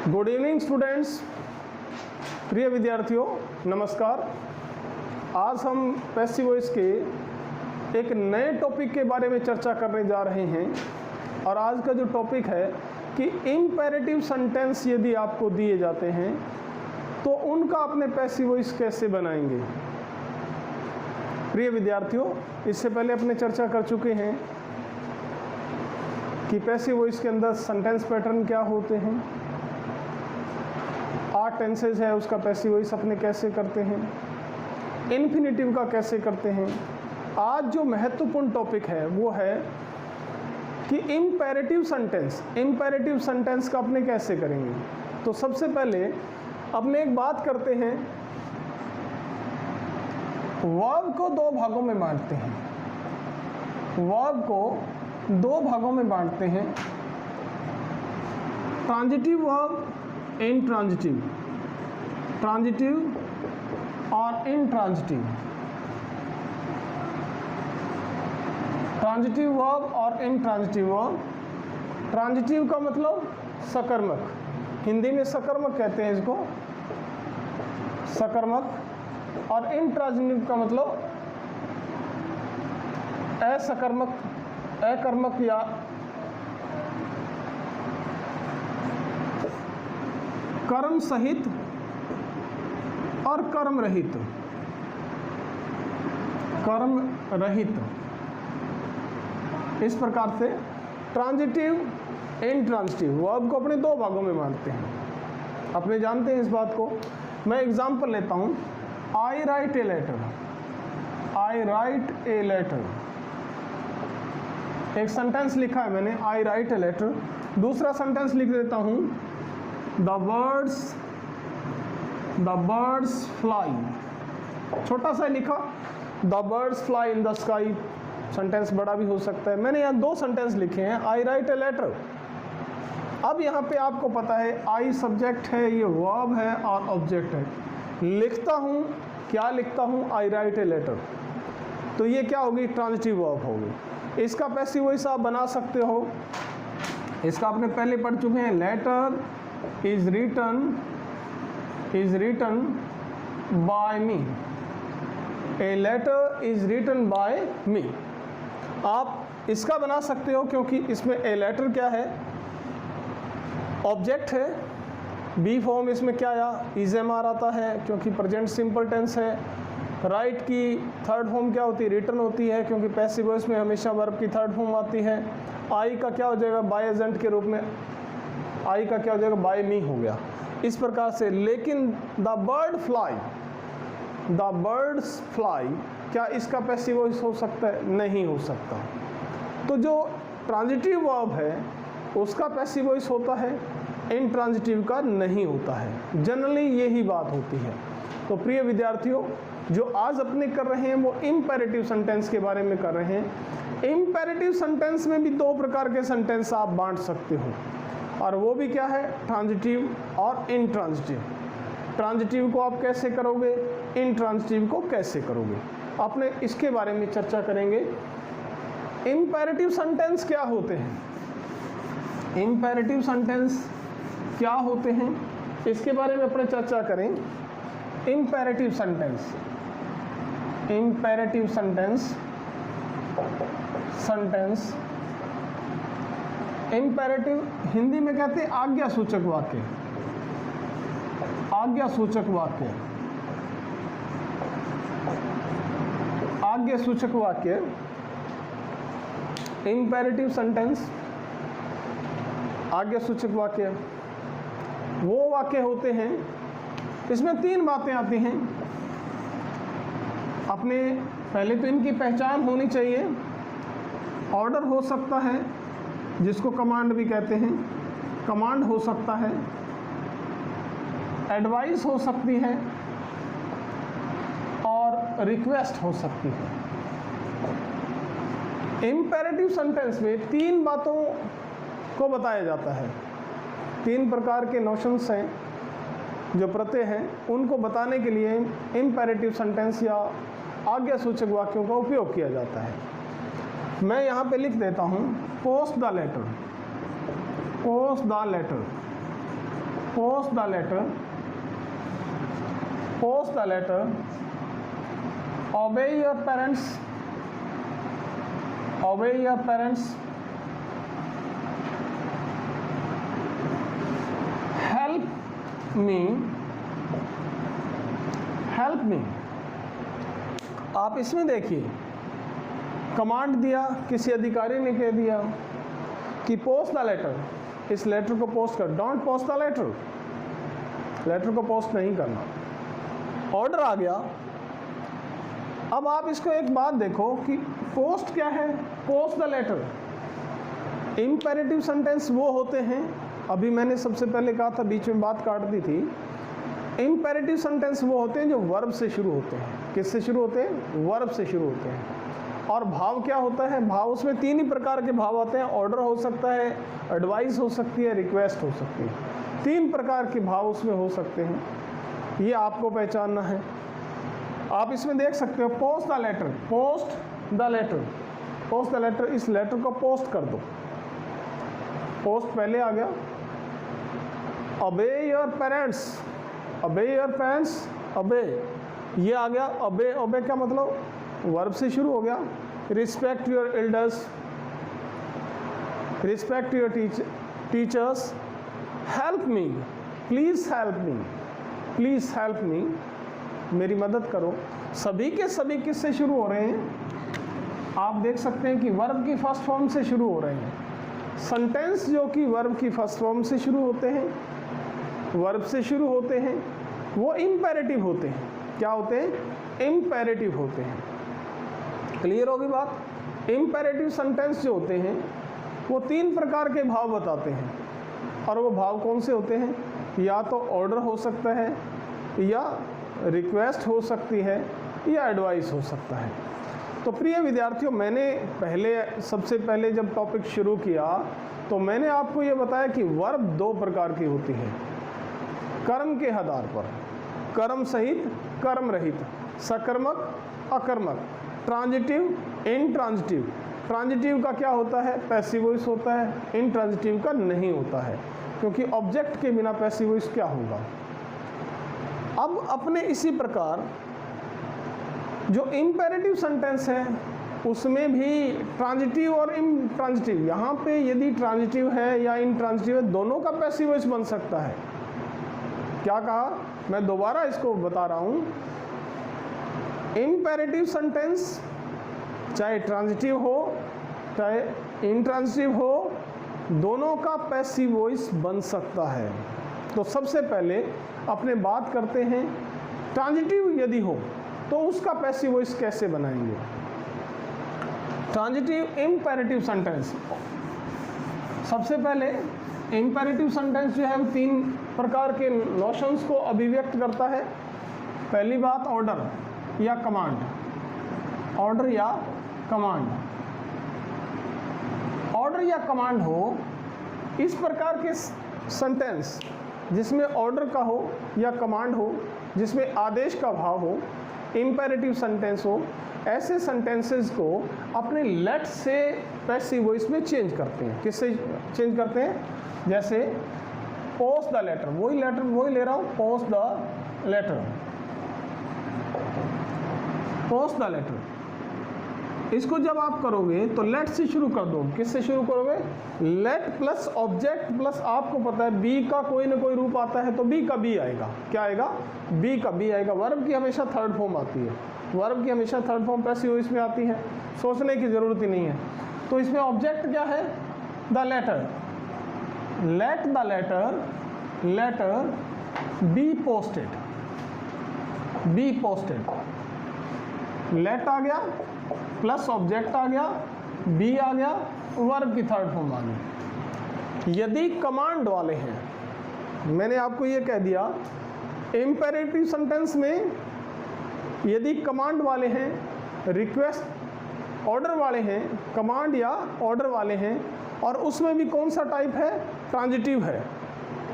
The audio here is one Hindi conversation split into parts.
गुड इवनिंग स्टूडेंट्स, प्रिय विद्यार्थियों नमस्कार। आज हम पैसिव वॉइस के एक नए टॉपिक के बारे में चर्चा करने जा रहे हैं और आज का जो टॉपिक है कि इम्पेरेटिव सेंटेंस यदि आपको दिए जाते हैं तो उनका अपने पैसिव वॉइस कैसे बनाएंगे। प्रिय विद्यार्थियों, इससे पहले अपने चर्चा कर चुके हैं कि पैसिव वॉइस के अंदर सेंटेंस पैटर्न क्या होते हैं, 8 टेंसेज है उसका पैसिव वॉइस अपने कैसे करते हैं, इन्फिनेटिव का कैसे करते हैं। आज जो महत्वपूर्ण टॉपिक है वो है कि इम्पेरेटिव सेंटेंस का अपने कैसे करेंगे। तो सबसे पहले अपने एक बात करते हैं, वर्ब को 2 भागों में बांटते हैं। वर्ब को 2 भागों में बांटते हैं, ट्रांजिटिव वर्ब, इनट्रांजिटिव, ट्रांजिटिव और इनट्रांजिटिव। ट्रांजिटिव वर्ब और इनट्रांजिटिव वर्ब। ट्रांजिटिव का मतलब सकर्मक, हिंदी में सकर्मक कहते हैं इसको, सकर्मक। और इनट्रांजिटिव का मतलब असकर्मक, अकर्मक या कर्म सहित और कर्म रहित, कर्म रहित। इस प्रकार से ट्रांजिटिव, इनट्रांजिटिव वर्ब को अपने 2 भागों में बांटते हैं। अपने जानते हैं इस बात को। मैं एग्जांपल लेता हूं, I write a letter. I write a letter, एक सेंटेंस लिखा है मैंने, आई राइट ए लेटर। दूसरा सेंटेंस लिख देता हूं, द बर्ड्स फ्लाई। छोटा सा लिखा, the birds fly in the sky. Sentence बड़ा भी हो सकता है। मैंने यहाँ 2 सेंटेंस लिखे हैं, आई राइट ए लेटर। अब यहाँ पे आपको पता है आई सब्जेक्ट है, ये वर्ब है और ऑब्जेक्ट है। लिखता हूँ, क्या लिखता हूँ, आई राइट ए लेटर। तो ये क्या होगी, ट्रांजिटिव वर्ब होगी। इसका पैसिव वॉइस आप बना सकते हो। इसका आपने पहले पढ़ चुके हैं, letter is written by me। A letter is written by me। आप इसका बना सकते हो क्योंकि इसमें a letter क्या है, ऑब्जेक्ट है। बी फॉर्म इसमें क्या आया, इज एम आर आता है क्योंकि प्रेजेंट सिंपल टेंस है। राइट की 3rd फॉर्म क्या होती है, रिटर्न होती है क्योंकि पैसिव वॉइस में हमेशा वर्ब की 3rd फॉर्म आती है। आई का क्या हो जाएगा, बाय एजेंट के रूप में, आई का क्या हो जाएगा, बाय मी हो गया। इस प्रकार से। लेकिन the bird fly, the birds fly, क्या इसका पैसिव वॉइस हो सकता है, नहीं हो सकता। तो जो ट्रांजिटिव वर्ब है उसका पैसिव वॉइस होता है, इनट्रांजिटिव का नहीं होता है। जनरली यही बात होती है। तो प्रिय विद्यार्थियों, जो आज अपने कर रहे हैं वो इम्पेरेटिव सेंटेंस के बारे में कर रहे हैं। इम्पेरेटिव सेंटेंस में भी 2 प्रकार के सेंटेंस आप बांट सकते हो और वो भी क्या है, ट्रांजिटिव और इनट्रांजिटिव। ट्रांजिटिव को आप कैसे करोगे, इनट्रांजिटिव को कैसे करोगे, अपने इसके बारे में चर्चा करेंगे। इम्पेरेटिव सेंटेंस क्या होते हैं, इम्पेरेटिव सेंटेंस क्या होते हैं, इसके बारे में अपने चर्चा करें। Imperative sentence, imperative sentence, sentence imperative Hindi में कहते हैं आज्ञा सूचक वाक्य, आज्ञा सूचक वाक्य, आज्ञा सूचक वाक्य। इम्पेरेटिव सेंटेंस, आज्ञा सूचक वाक्य वो वाक्य होते हैं, इसमें 3 बातें आती हैं। अपने पहले तो इनकी पहचान होनी चाहिए। ऑर्डर हो सकता है जिसको कमांड भी कहते हैं, कमांड हो सकता है, एडवाइस हो सकती है और रिक्वेस्ट हो सकती है। इम्पेरेटिव सेंटेंस में 3 बातों को बताया जाता है। 3 प्रकार के नोशंस हैं, जो प्रत्यय हैं, उनको बताने के लिए इम्पेरेटिव सेंटेंस या आज्ञा सूचक वाक्यों का उपयोग किया जाता है। मैं यहाँ पे लिख देता हूँ, post the letter, post the letter. post the letter, obey your parents, help me। आप इसमें देखिए, कमांड दिया, किसी अधिकारी ने कह दिया कि पोस्ट द लेटर, इस लेटर को पोस्ट कर। Don't post the letter, letter को पोस्ट नहीं करना। ऑर्डर आ गया। अब आप इसको एक बात देखो कि पोस्ट क्या है, post the letter. Imperative sentence वो होते हैं, अभी मैंने सबसे पहले कहा था, बीच में बात काट दी थी। इम्पेरेटिव सेंटेंस वो होते हैं जो वर्ब से शुरू होते हैं। किससे शुरू होते हैं? वर्ब से शुरू होते हैं। और भाव क्या होता है? भाव, उसमें 3 ही प्रकार के भाव आते हैं। ऑर्डर हो सकता है, एडवाइस हो सकती है, रिक्वेस्ट हो सकती है। 3 प्रकार के भाव उसमें हो सकते हैं, ये आपको पहचानना है। आप इसमें देख सकते हो, post the letter, post the letter, post the letter, इस लेटर को पोस्ट कर दो। पोस्ट पहले आ गया। Obey your parents, obey your parents, obey, ये आ गया। ओबे, ओबे क्या मतलब? वर्ब से शुरू हो गया। Respect your elders, respect your teachers, help me, please help me, please help me, मेरी मदद करो। सभी के सभी किससे शुरू हो रहे हैं? आप देख सकते हैं कि वर्ब की फर्स्ट फॉर्म से शुरू हो रहे हैं। सेंटेंस जो कि वर्ब की फर्स्ट फॉर्म से शुरू होते हैं, वर्ब से शुरू होते हैं, वो इम्पेरेटिव होते हैं। क्या होते हैं? इम्पेरेटिव होते हैं। क्लियर होगी बात? इम्पेरेटिव सेंटेंस जो होते हैं वो 3 प्रकार के भाव बताते हैं। और वो भाव कौन से होते हैं? या तो ऑर्डर हो सकता है, या रिक्वेस्ट हो सकती है, या एडवाइस हो सकता है। तो प्रिय विद्यार्थियों, मैंने सबसे पहले जब टॉपिक शुरू किया तो मैंने आपको ये बताया कि वर्ब 2 प्रकार की होती है, कर्म के आधार पर, कर्म सहित, कर्म रहित, सकर्मक, अकर्मक, ट्रांजिटिव, इनट्रांजिटिव। ट्रांजिटिव का क्या होता है? पैसिव वॉइस होता है। इनट्रांजिटिव का नहीं होता है, क्योंकि ऑब्जेक्ट के बिना पैसिव वॉइस क्या होगा। अब अपने इसी प्रकार जो इम्पेरेटिव सेंटेंस है उसमें भी ट्रांजिटिव और इनट्रांजिटिव, यहाँ पे यदि ट्रांजिटिव है या इनट्रांजिटिव है, दोनों का पैसिव वॉइस बन सकता है। क्या कहा? मैं दोबारा इसको बता रहा हूँ। इम्पेरेटिव सेंटेंस चाहे ट्रांजिटिव हो चाहे इनट्रांजिटिव हो, दोनों का पैसिव वॉइस बन सकता है। तो सबसे पहले अपने बात करते हैं, ट्रांजिटिव यदि हो तो उसका पैसिव वॉइस कैसे बनाएंगे। ट्रांजिटिव इम्पेरेटिव सेंटेंस, सबसे पहले इम्पेरेटिव सेंटेंस जो है वो 3 प्रकार के नोशंस को अभिव्यक्त करता है। पहली बात, ऑर्डर या कमांड, ऑर्डर या कमांड। ऑर्डर या कमांड हो, इस प्रकार के सेंटेंस जिसमें ऑर्डर का हो या कमांड हो, जिसमें आदेश का भाव हो, इम्पेरेटिव सेंटेंस हो, ऐसे सेंटेंसेस को अपने लेट से पैसिव वॉइस में चेंज करते हैं। किससे चेंज करते हैं? जैसे पोस्ट द लेटर, वही लेटर वही ले रहा हूँ, post the letter, post the letter. इसको जब आप करोगे तो लेट से शुरू कर दो। किससे शुरू करोगे? लेट प्लस ऑब्जेक्ट प्लस, आपको पता है बी का कोई ना कोई रूप आता है, तो बी का बी आएगा। क्या आएगा? बी का बी आएगा। वर्ब की हमेशा थर्ड फॉर्म आती है, वर्ब की हमेशा थर्ड फॉर्म पैसिव वॉइस में आती है, सोचने की ज़रूरत ही नहीं है। तो इसमें ऑब्जेक्ट क्या है? The letter, let the letter, letter be posted, be posted. Let आ गया प्लस ऑब्जेक्ट आ गया, बी आ गया, वर्ब की थर्ड फॉर्म आ गई। यदि कमांड वाले हैं, मैंने आपको ये कह दिया इम्पेरेटिव सेंटेंस में यदि कमांड वाले हैं, रिक्वेस्ट ऑर्डर वाले हैं, कमांड या ऑर्डर वाले हैं, और उसमें भी कौन सा टाइप है? ट्रांजिटिव है,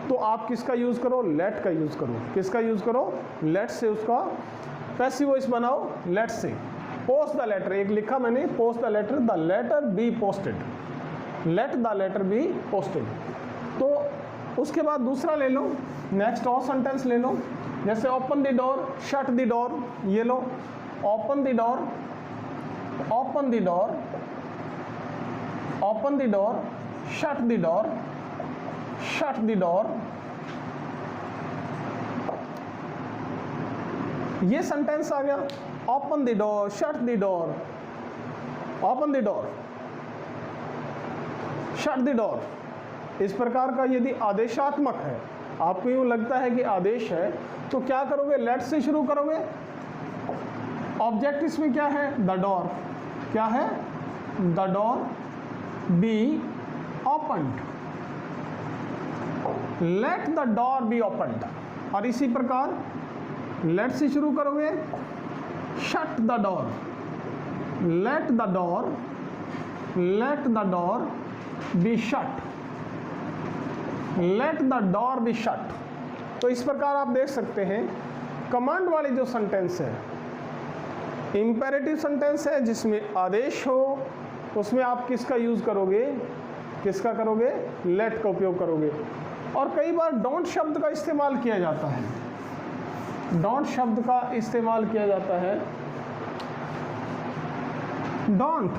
तो आप किसका यूज़ करो? लेट का यूज़ करो। किसका यूज़ करो? लेट से उसका पैसिव वॉइस बनाओ, लेट से। पोस्ट द लेटर, एक लिखा मैंने, post the letter, the letter be posted, let the letter be posted. तो उसके बाद दूसरा ले लो, नेक्स्ट और सेंटेंस ले लो, जैसे open the door, shut the door, ये लो, open the door, open the door, open the door, shut the door, shut the door. ये सेंटेंस आ गया, open the door, shut the door, open the door, shut the door. इस प्रकार का यदि आदेशात्मक है, आपको यूँ लगता है कि आदेश है, तो क्या करोगे, लेट से शुरू करोगे। ऑब्जेक्ट इसमें क्या है, द डोर, क्या है, the door be opened, let the door be opened. और इसी प्रकार लेट से शुरू करोगे, shut the door, let the door, let the door be shut, let the door be shut. तो इस प्रकार आप देख सकते हैं कमांड वाली जो सेंटेंस है, इंपेरेटिव सेंटेंस है जिसमें आदेश हो, उसमें आप किसका यूज करोगे, किसका करोगे, लेट का उपयोग करोगे। और कई बार डोंट शब्द का इस्तेमाल किया जाता है, डोंट शब्द का इस्तेमाल किया जाता है। Don't,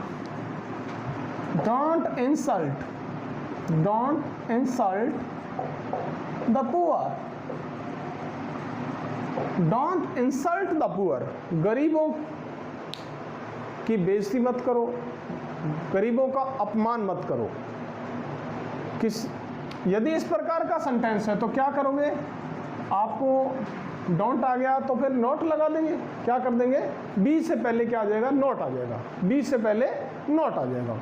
don't insult, don't insult the poor, don't insult the poor. गरीबों की बेइज्जती मत करो, गरीबों का अपमान मत करो। यदि इस प्रकार का सेंटेंस है तो क्या करोगे, आपको डोंट आ गया तो फिर नोट लगा देंगे, क्या कर देंगे, बी से पहले क्या आ जाएगा, नोट आ जाएगा, बी से पहले नोट आ जाएगा।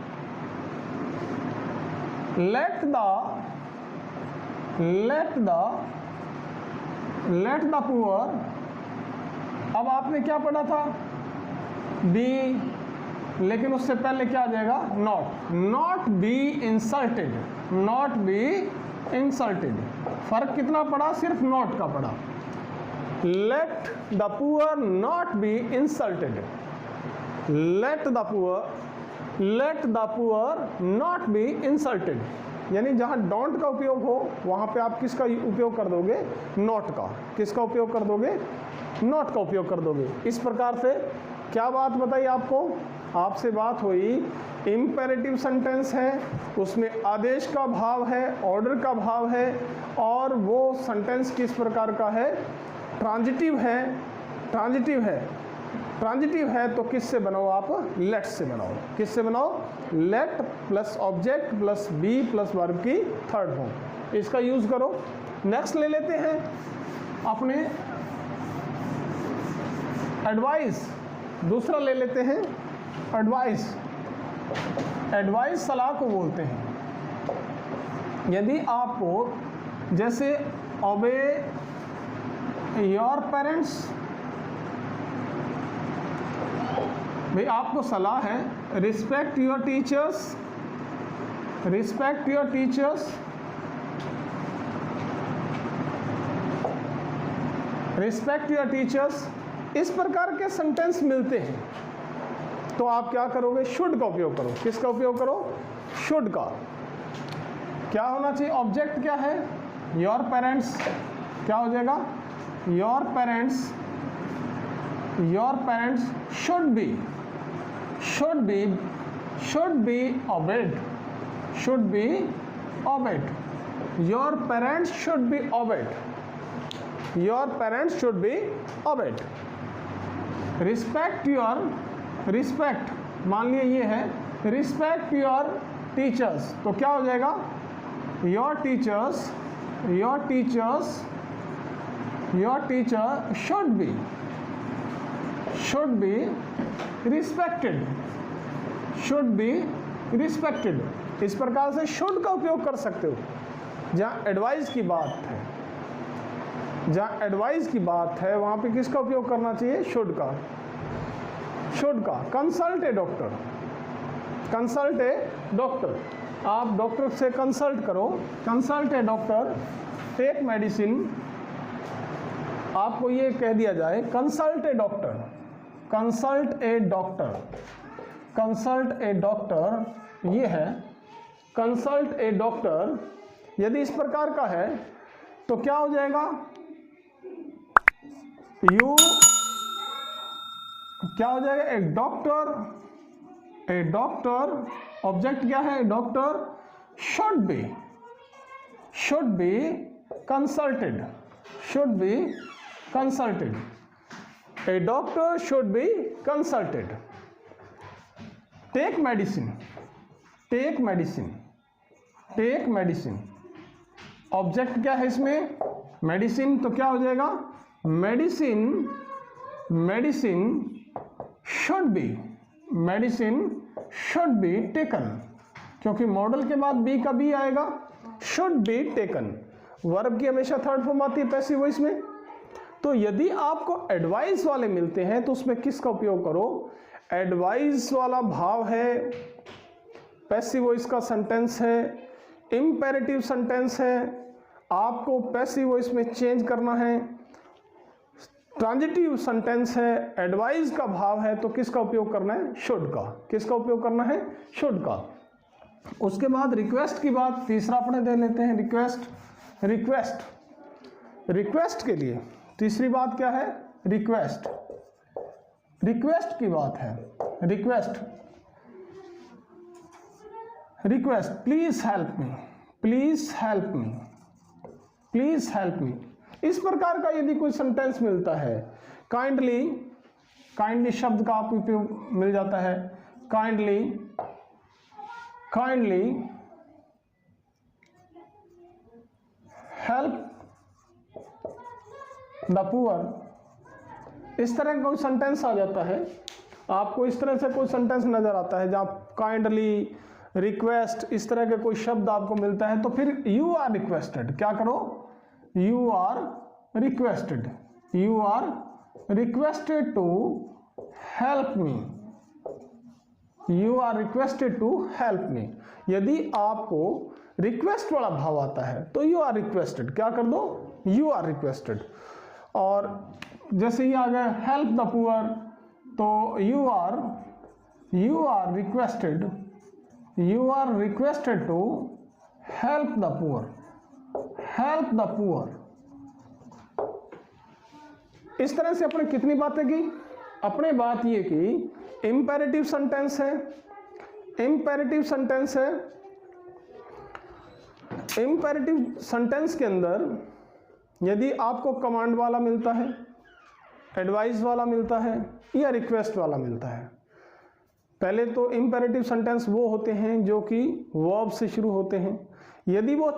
लेट द पुअर, अब आपने क्या पढ़ा था, बी, लेकिन उससे पहले क्या आ जाएगा, not, not be insulted, not be insulted. फर्क कितना पड़ा, सिर्फ नॉट का पड़ा। Let the poor not be insulted, let the poor not be insulted. यानी जहां डोंट का उपयोग हो वहां पे आप किसका उपयोग कर दोगे, नॉट का। किसका उपयोग कर दोगे, नॉट का उपयोग कर दोगे। इस प्रकार से क्या बात बताई आपको, आपसे बात हुई इंपेरेटिव सेंटेंस है, उसमें आदेश का भाव है, ऑर्डर का भाव है, और वो सेंटेंस किस प्रकार का है, ट्रांजिटिव है, ट्रांजिटिव है। ट्रांजिटिव है तो किससे बनाओ आप, लेट से बनाओ। किससे बनाओ, let plus object plus be plus verb की थर्ड फॉर्म, इसका यूज करो। नेक्स्ट ले लेते हैं अपने एडवाइस, दूसरा ले लेते हैं एडवाइस। एडवाइस सलाह को बोलते हैं। यदि आपको जैसे ओबे योर पेरेंट्स, भाई आपको सलाह है respect your teachers, respect your teachers, respect your teachers. इस प्रकार के सेंटेंस मिलते हैं तो आप क्या करोगे, शुड का उपयोग करो। किसका उपयोग करो, शुड का। क्या होना चाहिए, ऑब्जेक्ट क्या है, योर पेरेंट्स, क्या हो जाएगा, your parents, your parents should be, should be obeyed, should be obeyed, your parents should be obeyed, your parents should be obeyed। respect your, respect मान लिए ये है, respect your teachers, तो क्या हो जाएगा, your teachers, your teachers, your teacher should be respected, should be respected। इस प्रकार से should का उपयोग कर सकते हो। जहाँ एडवाइस की बात है, जहाँ एडवाइस की बात है वहाँ पे किसका उपयोग करना चाहिए, should का, should का। Consult a doctor, consult a doctor, आप डॉक्टर से कंसल्ट करो, consult a doctor, take medicine. आपको ये कह दिया जाए consult a doctor, consult a doctor, consult a doctor, ये है कंसल्ट ए डॉक्टर। यदि इस प्रकार का है तो क्या हो जाएगा, यू क्या हो जाएगा, ए डॉक्टर, ऑब्जेक्ट क्या है, doctor should be consulted, a doctor should be consulted. Take medicine, object क्या है इसमें, मेडिसिन, तो क्या हो जाएगा, मेडिसिन शुड बी टेकन, क्योंकि मॉडल के बाद बी का बी आएगा, शुड बी टेकन। वर्ब की हमेशा थर्ड फॉर्म आती है पैसिव वॉइस में। तो यदि आपको एडवाइस वाले मिलते हैं तो उसमें किसका उपयोग करो, एडवाइस वाला भाव है, पैसिव वॉइस का सेंटेंस है, इंपेरेटिव सेंटेंस है, आपको पैसिव वॉइस में चेंज करना है, ट्रांजिटिव सेंटेंस है, एडवाइस का भाव है, तो किसका उपयोग करना है, शुड का। किसका उपयोग करना है, शुड का। उसके बाद रिक्वेस्ट की बात तीसरा अपने दे लेते हैं, रिक्वेस्ट के लिए तीसरी बात क्या है, रिक्वेस्ट की बात है, रिक्वेस्ट प्लीज हेल्प मी। इस प्रकार का यदि कोई सेंटेंस मिलता है, काइंडली शब्द का आप उपयोग मिल जाता है, काइंडली हेल्प द पुअर, इस तरह का कोई सेंटेंस आ जाता है, आपको इस तरह से कोई सेंटेंस नजर आता है जहां काइंडली, रिक्वेस्ट, इस तरह के कोई शब्द आपको मिलता है, तो फिर यू आर रिक्वेस्टेड, क्या करो, you are requested to help me, यदि आपको रिक्वेस्ट वाला भाव आता है तो यू आर रिक्वेस्टेड, क्या कर दो, यू आर रिक्वेस्टेड। और जैसे ही आ गया हेल्प द पुअर, तो you are requested to help the poor. इस तरह से अपने कितनी बातें की, अपने बात ये की इंपेरेटिव सेंटेंस है, इंपेरेटिव सेंटेंस के अंदर यदि आपको कमांड वाला मिलता है, एडवाइस वाला मिलता है या रिक्वेस्ट वाला मिलता है। पहले तो इंपेरेटिव सेंटेंस वो होते हैं जो कि वर्ब से शुरू होते हैं। यदि वो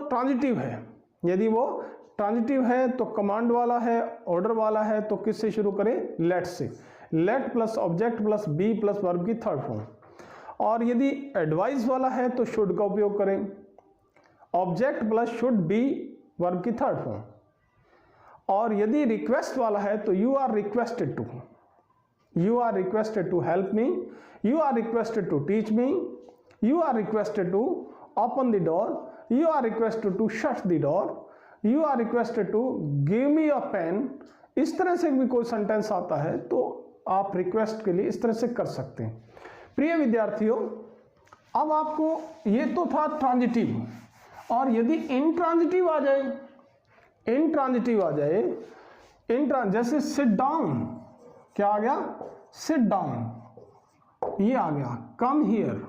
ट्रांजिटिव है तो कमांड वाला है, ऑर्डर वाला है, तो किससे शुरू करें, लेट से, let plus object plus be plus verb की थर्ड फॉर्म। और यदि एडवाइस वाला है तो शुड का उपयोग करें, object plus should be verb की थर्ड फॉर्म। और यदि रिक्वेस्ट वाला है तो you are requested to help me, you are requested to teach me, you are requested to open the door, you are requested to shut the door, you are requested to give me a pen. इस तरह से भी कोई सेंटेंस आता है तो आप रिक्वेस्ट के लिए इस तरह से कर सकते हैं। प्रिय विद्यार्थियों, अब आपको ये तो था ट्रांजिटिव, और यदि इंट्रांजिटिव आ जाए, जैसे सिट डाउन, क्या आ गया, सिट डाउन, ये आ गया, come here,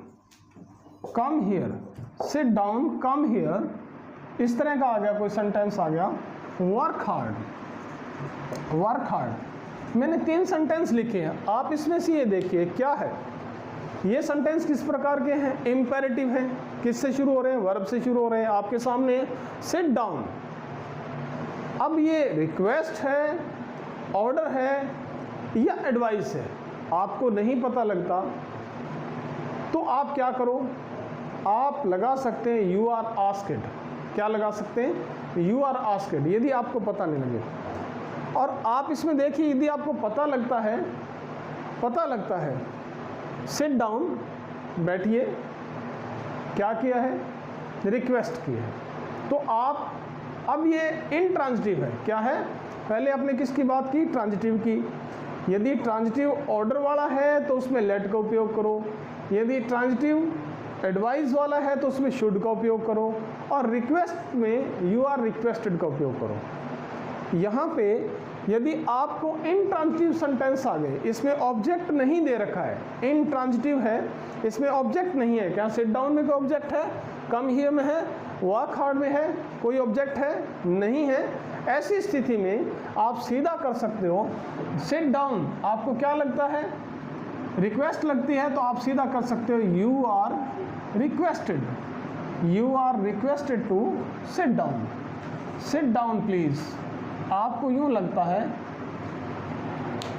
sit down, come here, इस तरह का आ गया कोई सेंटेंस आ गया। वर्क हार्ड, मैंने 3 सेंटेंस लिखे हैं, आप इसमें से ये देखिए क्या है, ये सेंटेंस किस प्रकार के हैं, इंपेरेटिव हैं, किससे शुरू हो रहे हैं, वर्ब से शुरू हो रहे हैं, आपके सामने सिट डाउन। अब ये रिक्वेस्ट है, ऑर्डर है या एडवाइस है, आपको नहीं पता लगता, तो आप क्या करो, आप लगा सकते हैं यू आर आस्क्ड, क्या लगा सकते हैं, यू आर आस्क्ड, यदि आपको पता नहीं लगे। और आप इसमें देखिए, यदि आपको पता लगता है सिट डाउन, बैठिए, क्या किया है, रिक्वेस्ट की है, तो आप, अब ये इंट्रांजिटिव है, क्या है, पहले आपने किसकी बात की, ट्रांजिटिव की। यदि ट्रांजिटिव ऑर्डर वाला है तो उसमें लेट का उपयोग करो, यदि ट्रांजिटिव एडवाइस वाला है तो उसमें शुड का उपयोग करो, और रिक्वेस्ट में यू आर रिक्वेस्टेड का उपयोग करो। यहाँ पे यदि आपको इंट्रांजिटिव सेंटेंस आ गए, इसमें ऑब्जेक्ट नहीं दे रखा है, इंट्रांजिटिव है, इसमें ऑब्जेक्ट नहीं है, क्या सिट डाउन में कोई ऑब्जेक्ट है, कम हियर में है, वर्क हार्ड में है, कोई ऑब्जेक्ट है नहीं है, ऐसी स्थिति में आप सीधा कर सकते हो सिट डाउन। आपको क्या लगता है, रिक्वेस्ट लगती है, तो आप सीधा कर सकते हो you are requested, you are requested to sit down, sit down please. आपको यूं लगता है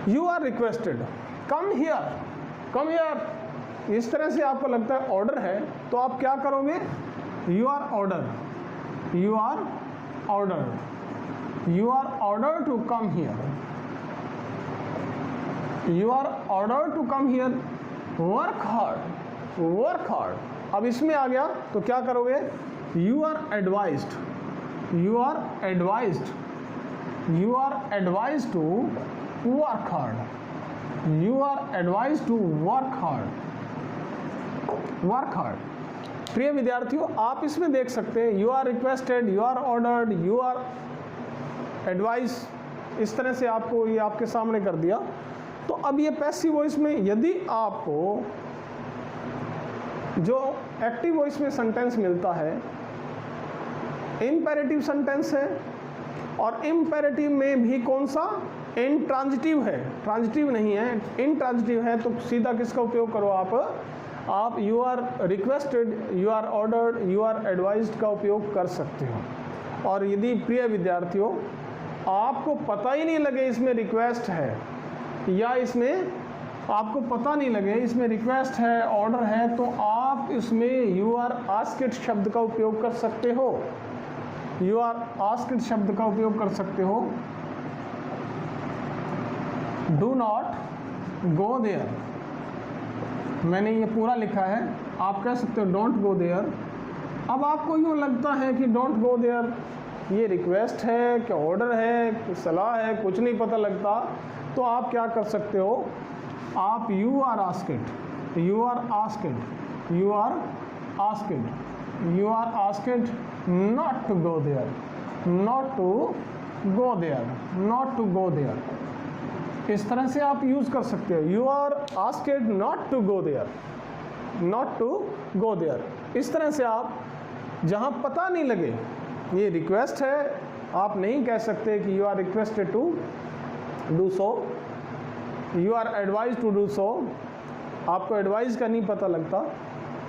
you are requested come here, come here, इस तरह से आपको लगता है ऑर्डर है, तो आप क्या करोगे, you are order, you are order, you are order to come here, you are order to come here, work hard, work hard. अब इसमें आ गया तो क्या करोगे, you are advised, you are advised, you are advised to work hard, you are advised to work hard, work hard। प्रिय विद्यार्थियों, आप इसमें देख सकते हैं you are requested, you are ordered, you are advised, इस तरह से आपको ये आपके सामने कर दिया। तो अब ये पैसिव वॉइस में यदि आपको जो एक्टिव वॉइस में सेंटेंस मिलता है, इम्पेरेटिव सेंटेंस है, और इम्पेरेटिव में भी कौन सा, इंट्रांजिटिव है, ट्रांजिटिव नहीं है, इंट्रांजिटिव है, तो सीधा किसका उपयोग करो आप you are requested, you are ordered, you are advised का उपयोग कर सकते हो। और यदि प्रिय विद्यार्थियों आपको पता ही नहीं लगे इसमें रिक्वेस्ट है, या इसमें आपको पता नहीं लगे इसमें रिक्वेस्ट है, ऑर्डर है, तो आप इसमें यू आर आस्क्ड शब्द का उपयोग कर सकते हो, यू आर आस्क्ड शब्द का उपयोग कर सकते हो। डू नॉट गो देयर, मैंने ये पूरा लिखा है, आप कह सकते हो डोंट गो देयर। अब आपको यूँ लगता है कि डोंट गो देयर ये रिक्वेस्ट है क्या ऑर्डर है कि सलाह है, कुछ नहीं पता लगता, तो आप क्या कर सकते हो, आप you are asked, you are asked, you are asked, you are asked not to go there, not to go there, not to go there, इस तरह से आप यूज कर सकते हो, you are asked not to go there, not to go there। इस तरह से आप जहां पता नहीं लगे ये रिक्वेस्ट है, आप नहीं कह सकते कि you are requested to do so, you are advised to do so, आपको एडवाइस का नहीं पता लगता,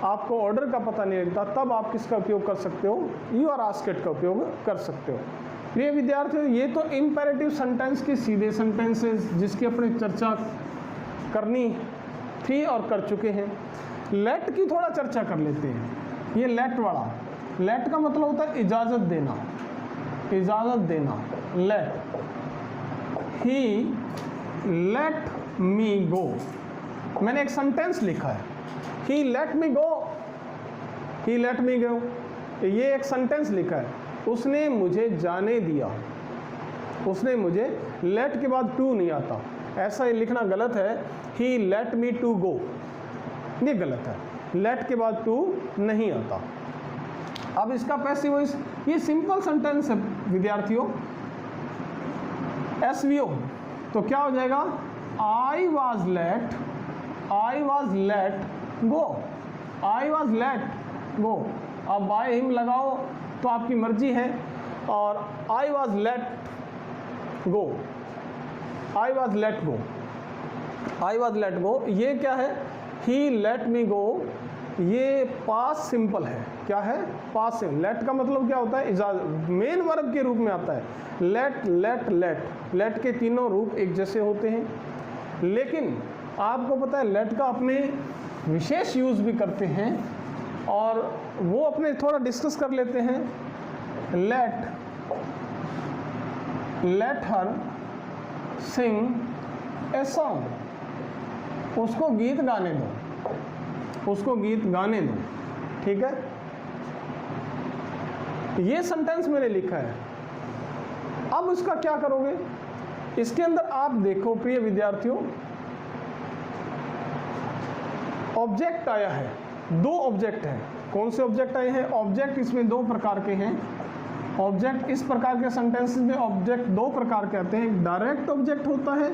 आपको ऑर्डर का पता नहीं लगता, तब आप किसका उपयोग कर सकते हो, यू आर आस्क्ड का उपयोग कर सकते हो। प्रिय विद्यार्थियों, ये तो इम्पेरेटिव सेंटेंस के सीधे सेंटेंसेस जिसकी अपनी चर्चा करनी थी और कर चुके हैं। लेट की थोड़ा चर्चा कर लेते हैं। ये लेट वाला, लेट का मतलब होता है इजाज़त देना, इजाज़त देना, लेट, ही लेट मी गो। मैंने एक सेंटेंस लिखा है, ही लेट मी गो, ही लेट मी गो, ये एक सेंटेंस लिखा है, उसने मुझे जाने दिया, उसने मुझे, लेट के बाद टू नहीं आता, ऐसा ही लिखना गलत है, ही लेट मी टू गो, ये गलत है, लेट के बाद टू नहीं आता। अब इसका पैसिव वॉइस, ये सिंपल सेंटेंस है विद्यार्थियों, एसवीओ, तो क्या हो जाएगा, I was let, I was let go, I was let go. अब बाय हिम लगाओ तो आपकी मर्जी है, और I was let go, I was let go, I was let go, ये क्या है, ही लेट मी गो, ये पास्ट सिंपल है, क्या है, पास्ट सिंपल। लेट का मतलब क्या होता है, इजाज़त, मेन वर्ब के रूप में आता है, लेट लेट लेट, लेट के तीनों रूप एक जैसे होते हैं, लेकिन आपको पता है लेट का अपने विशेष यूज़ भी करते हैं, और वो अपने थोड़ा डिस्कस कर लेते हैं। Let, let her sing a song, उसको गीत गाने दो, उसको गीत गाने दो, ठीक है। ये सेंटेंस मैंने लिखा है। अब उसका क्या करोगे, इसके अंदर आप देखो प्रिय विद्यार्थियों, ऑब्जेक्ट आया है, दो ऑब्जेक्ट हैं। कौन से ऑब्जेक्ट आए हैं? ऑब्जेक्ट इसमें दो प्रकार के हैं। ऑब्जेक्ट इस प्रकार के सेंटेंसेस में ऑब्जेक्ट दो प्रकार के आते हैं, एक डायरेक्ट ऑब्जेक्ट होता है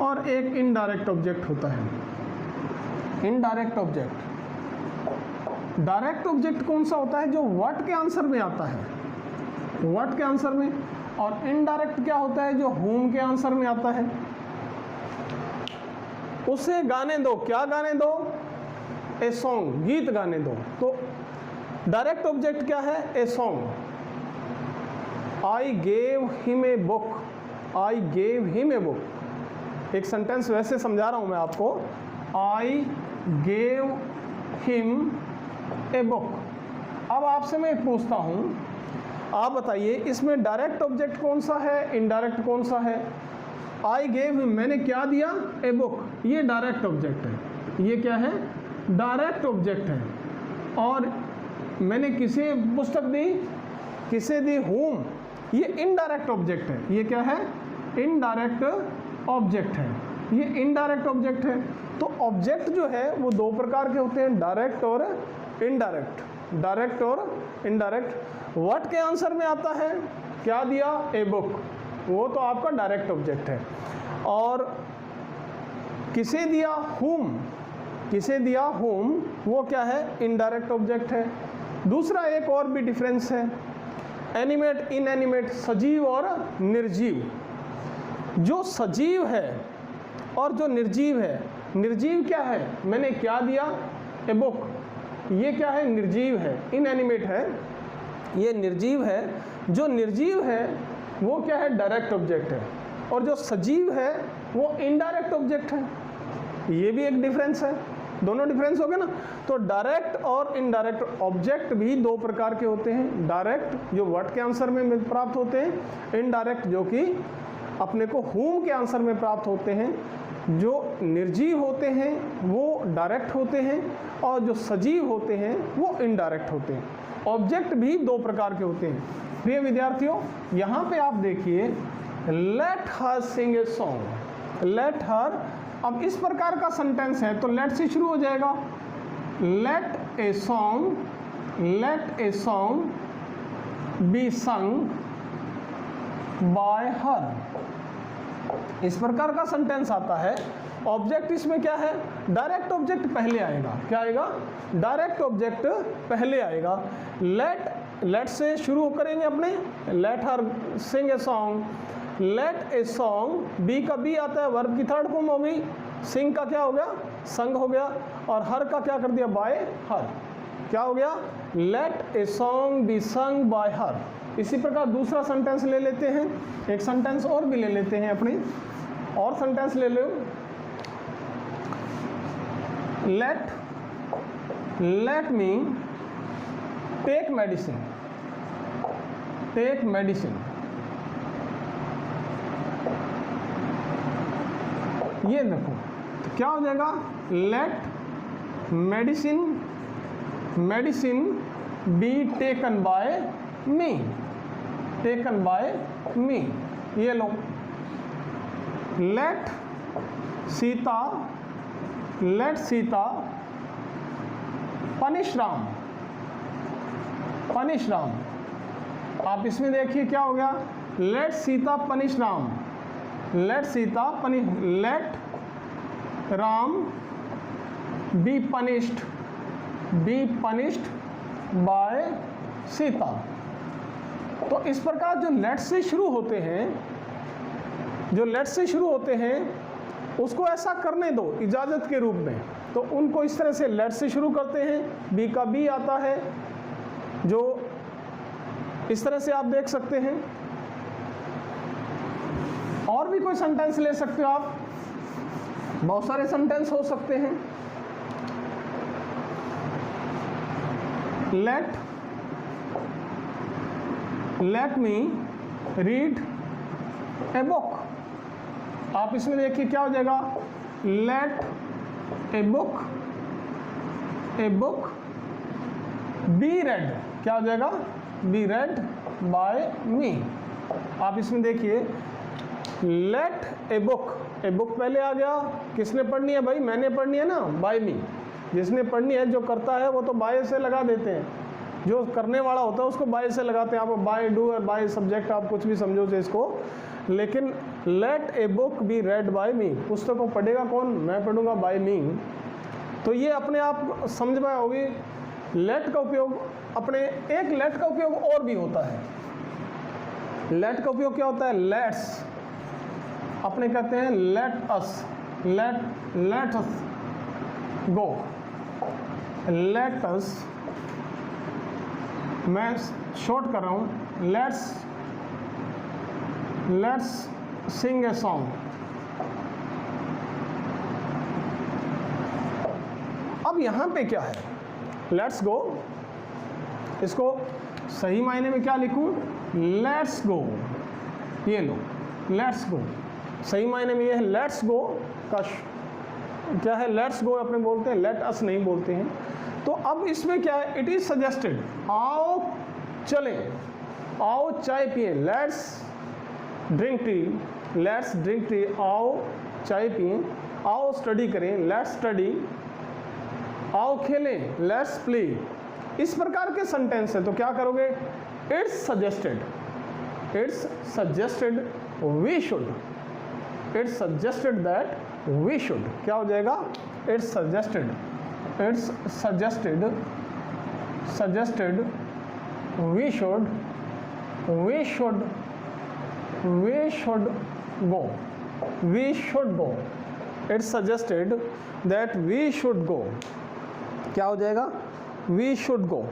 और एक इनडायरेक्ट ऑब्जेक्ट होता है। इनडायरेक्ट ऑब्जेक्ट, डायरेक्ट ऑब्जेक्ट कौन सा होता है? जो व्हाट के आंसर में आता है, व्हाट के आंसर में। और इनडायरेक्ट क्या होता है? जो whom के आंसर में आता है। उसे गाने दो, क्या गाने दो? ए सॉन्ग, गीत गाने दो। तो डायरेक्ट ऑब्जेक्ट क्या है? A song. I gave him a book, I gave him a book. एक सेंटेंस वैसे समझा रहा हूं मैं आपको, I gave him a book. अब आपसे मैं पूछता हूं, आप बताइए इसमें डायरेक्ट ऑब्जेक्ट कौन सा है, इनडायरेक्ट कौन सा है? आई गेव हिम, मैंने क्या दिया? ए बुक, ये डायरेक्ट ऑब्जेक्ट है। ये क्या है? डायरेक्ट ऑब्जेक्ट है। और मैंने किसे पुस्तक दी? किसे दी? whom, ये इनडायरेक्ट ऑब्जेक्ट है। ये क्या है? इनडायरेक्ट ऑब्जेक्ट है। ये इनडायरेक्ट ऑब्जेक्ट है। तो ऑब्जेक्ट जो है वो दो प्रकार के होते हैं, डायरेक्ट और इनडायरेक्ट। डायरेक्ट और इनडायरेक्ट। व्हाट के आंसर में आता है? क्या दिया? ए बुक, वो तो आपका डायरेक्ट ऑब्जेक्ट है। और किसे दिया? whom, किसे दिया? whom, वो क्या है? इनडायरेक्ट ऑब्जेक्ट है। दूसरा एक और भी डिफरेंस है, एनिमेट, इनएनिमेट, सजीव और निर्जीव। जो सजीव है और जो निर्जीव है, निर्जीव क्या है? मैंने क्या दिया? ए बुक, ये क्या है? निर्जीव है, इनएनिमेट है, ये निर्जीव है। जो निर्जीव है वो क्या है? डायरेक्ट ऑब्जेक्ट है। और जो सजीव है वो इनडायरेक्ट ऑब्जेक्ट है। ये भी एक डिफरेंस है। दोनों डिफरेंस हो गए ना। तो डायरेक्ट और इनडायरेक्ट ऑब्जेक्ट भी दो प्रकार के होते हैं। डायरेक्ट जो व्हाट के आंसर में प्राप्त होते हैं, इनडायरेक्ट जो कि अपने को whom के आंसर में प्राप्त होते हैं। जो निर्जीव होते हैं वो डायरेक्ट होते हैं और जो सजीव होते हैं वो इनडायरेक्ट होते हैं। ऑब्जेक्ट भी दो प्रकार के होते हैं। प्रिय विद्यार्थियों, यहाँ पे आप देखिए, let her sing a song, let her. अब इस प्रकार का सेंटेंस है तो लेट से शुरू हो जाएगा। Let a song, let a song be sung by her. इस प्रकार का सेंटेंस आता है। ऑब्जेक्ट इसमें क्या है? डायरेक्ट ऑब्जेक्ट पहले आएगा। क्या आएगा? डायरेक्ट ऑब्जेक्ट पहले आएगा। लेट से शुरू करेंगे अपने, let her sing a song. Let a song, be का बी आता है, वर्ब की थर्ड फॉर्म हो गई। सिंग का क्या हो गया? संग हो गया। और हर का क्या कर दिया? By her. क्या हो गया? Let a song be sung by her. इसी प्रकार दूसरा सेंटेंस ले लेते हैं, एक सेंटेंस और भी ले लेते हैं अपनी, और सेंटेंस ले लो। Let me take medicine, take medicine. ये देखो तो क्या हो जाएगा? Let medicine, medicine be taken by me, taken by me. ये लो। Let Sita, let Sita punish Ram, punish Ram. आप इसमें देखिए क्या हो गया? Let Sita punish Ram, let Sita punish, let Ram be punished, be punished by Sita. तो इस प्रकार जो लेट से शुरू होते हैं, जो लेट से शुरू होते हैं उसको ऐसा करने दो इजाज़त के रूप में। तो उनको इस तरह से लेट से शुरू करते हैं। बी का बी आता है, जो इस तरह से आप देख सकते हैं। और भी कोई सेंटेंस ले सकते हो आप, बहुत सारे सेंटेंस हो सकते हैं। Let me read a book. आप इसमें देखिए क्या हो जाएगा? Let a book, a book be read. क्या हो जाएगा? Be read by me. आप इसमें देखिए, let a book, a book पहले आ गया। किसने पढ़नी है भाई? मैंने पढ़नी है ना, बाय मी। जिसने पढ़नी है, जो करता है वो तो बाय से लगा देते हैं, जो करने वाला होता है उसको बाय से लगाते हैं। आप बाय डू और बाय सब्जेक्ट आप कुछ भी समझो से इसको, लेकिन let a book be read by me, पुस्तक को पढ़ेगा कौन? मैं पढ़ूंगा बाय मी। तो ये अपने आप समझ में होगी। लेट का उपयोग अपने, एक लेट का उपयोग और भी होता है। लेट का उपयोग क्या होता है? लेट्स, अपने कहते हैं लेट अस, लेट अस गो, लेट अस, मैं शॉर्ट कर रहा हूं, लेट्स सिंग ए सॉन्ग। अब यहां पे क्या है? लेट्स गो, इसको सही मायने में क्या लिखूं? लेट्स गो, ये लो, लेट्स गो सही मायने में ये है। लेट्स गो का क्या है? लेट्स गो अपने बोलते हैं, लेट अस नहीं बोलते हैं। तो अब इसमें क्या है? इट इज सजेस्टेड, आओ चलें, आओ चाय पिए, let's drink tea, let's drink tea, आओ चाय पिए, आओ स्टडी करें, लेट्स स्टडी, आओ खेलें, लेट्स प्ले। इस प्रकार के सेंटेंस है। तो क्या करोगे? It's suggested, it's suggested we should, it's suggested that we should, क्या हो जाएगा? It's suggested, it's suggested, suggested we should, we should, we should go, we should go, it's suggested that we should go, क्या हो जाएगा? We should go.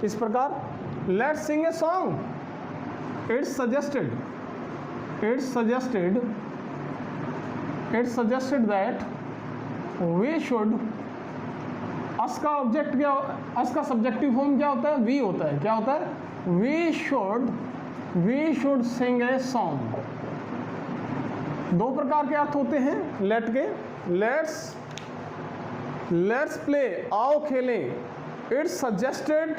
इस प्रकार let's sing a song, it's suggested, it's suggested, it's suggested that we should, us का ऑब्जेक्ट क्या, अस का सब्जेक्टिव फॉर्म क्या होता है? वी होता है। क्या होता है? We should sing a song. दो प्रकार के अर्थ होते हैं लेट के। लेट्स प्ले, आओ खेलें, it's suggested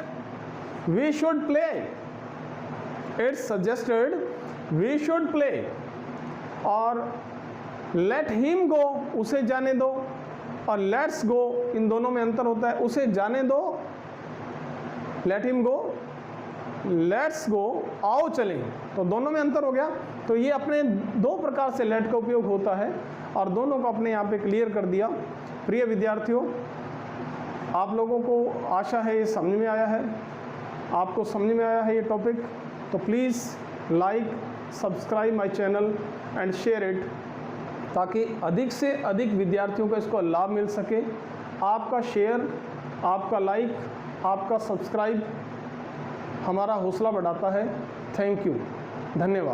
we should play, it's suggested we should play. और लेट हिम गो, उसे जाने दो, और लेट्स गो, इन दोनों में अंतर होता है। उसे जाने दो, late him go, let's go, आओ चलें, तो दोनों में अंतर हो गया। तो ये अपने दो प्रकार से लेट का उपयोग होता है और दोनों को अपने यहाँ पे क्लियर कर दिया। प्रिय विद्यार्थियों, आप लोगों को आशा है ये समझ में आया है, आपको समझ में आया है ये टॉपिक। तो please like, subscribe my channel and share it, ताकि अधिक से अधिक विद्यार्थियों को इसको लाभ मिल सके। आपका शेयर, आपका लाइक, आपका सब्सक्राइब हमारा हौसला बढ़ाता है। थैंक यू, धन्यवाद।